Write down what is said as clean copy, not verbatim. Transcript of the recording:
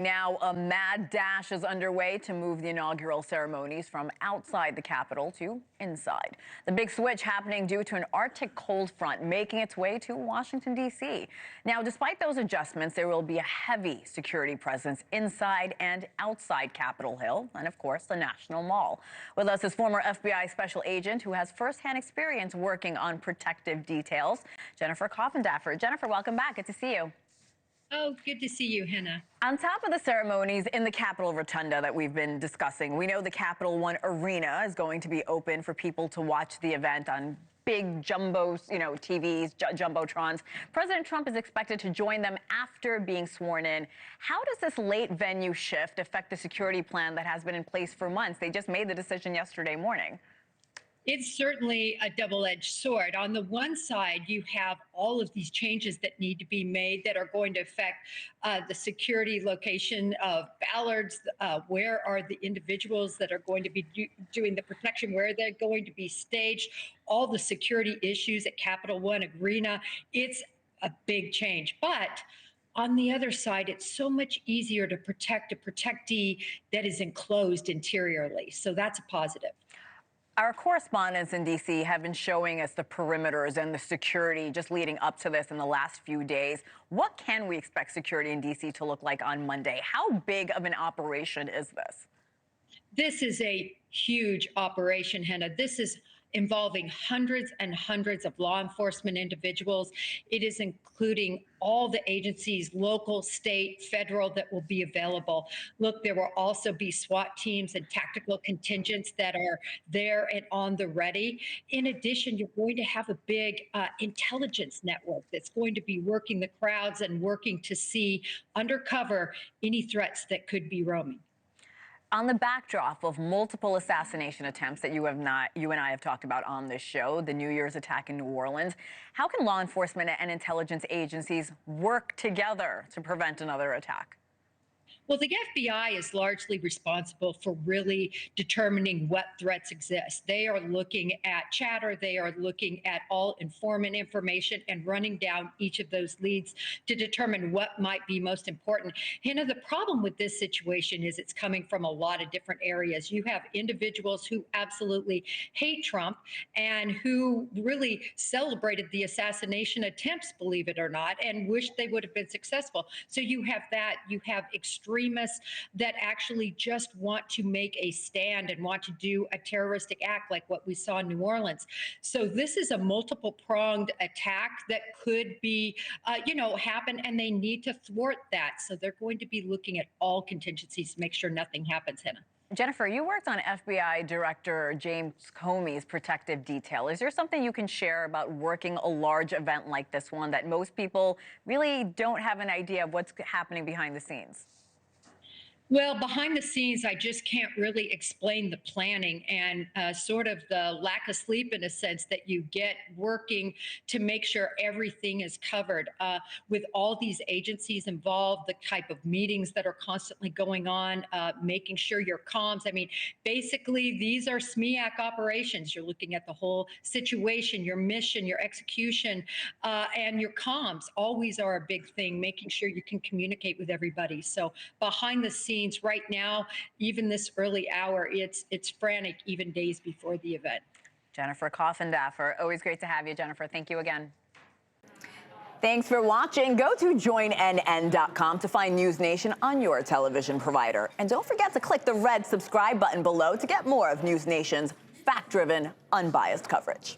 Now, a mad dash is underway to move the inaugural ceremonies from outside the Capitol to inside. The big switch happening due to an Arctic cold front making its way to Washington, D.C. Now, despite those adjustments, there will be a heavy security presence inside and outside Capitol Hill and, of course, the National Mall. With us is former FBI special agent who has firsthand experience working on protective details, Jennifer Coffindaffer. Jennifer, welcome back. Good to see you. Oh, good to see you, Hena. On top of the ceremonies in the Capitol Rotunda that we've been discussing, we know the Capital One Arena is going to be open for people to watch the event on big jumbos, TVs, jumbotrons. President Trump is expected to join them after being sworn in. How does this late venue shift affect the security plan that has been in place for months? They just made the decision yesterday morning. It's certainly a double-edged sword. On the one side, you have all of these changes that need to be made that are going to affect the security location of ballards. Where are the individuals that are going to be doing the protection? Where they're going to be staged? All the security issues at Capital One Arena. It's a big change. But on the other side, it's so much easier to protect a protectee that is enclosed interiorly. So that's a positive. Our correspondents in D.C. have been showing us the perimeters and the security just leading up to this in the last few days. What can we expect security in D.C. to look like on Monday? How big of an operation is this? This is a huge operation, Hena. This is involving hundreds and hundreds of law enforcement individuals. It is including all the agencies, local, state, federal, that will be available. Look, there will also be SWAT teams and tactical contingents that are there and on the ready. In addition, you're going to have a big intelligence network that's going to be working the crowds and working to see undercover any threats that could be roaming. On the backdrop of multiple assassination attempts that you and I have talked about on this show, the New Year's attack in New Orleans, how can law enforcement and intelligence agencies work together to prevent another attack? Well, the FBI is largely responsible for really determining what threats exist. They are looking at chatter. They are looking at all informant information and running down each of those leads to determine what might be most important. Hena, the problem with this situation is it's coming from a lot of different areas. You have individuals who absolutely hate Trump and who really celebrated the assassination attempts, believe it or not, and wish they would have been successful. So you have that. You have extremists that actually just want to make a stand and want to do a terroristic act like what we saw in New Orleans. So this is a multiple-pronged attack that could be, happen, and they need to thwart that. So they're going to be looking at all contingencies to make sure nothing happens, Hena. Jennifer, you worked on FBI Director James Comey's protective detail. Is there something you can share about working a large event like this one that most people really don't have an idea of what's happening behind the scenes? Well, behind the scenes, I just can't really explain the planning and sort of the lack of sleep, in a sense, that you get working to make sure everything is covered. With all these agencies involved, the type of meetings that are constantly going on, making sure your comms. I mean, basically, these are SMEAC operations. You're looking at the whole situation, your mission, your execution, and your comms always are a big thing, making sure you can communicate with everybody. So behind the scenes, right now, even this early hour, it's frantic, even days before the event. Jennifer Coffindaffer, always great to have you, Jennifer. Thank you again. Thanks for watching. Go to joinnn.com to find NewsNation on your television provider. And don't forget to click the red subscribe button below to get more of NewsNation's fact-driven, unbiased coverage.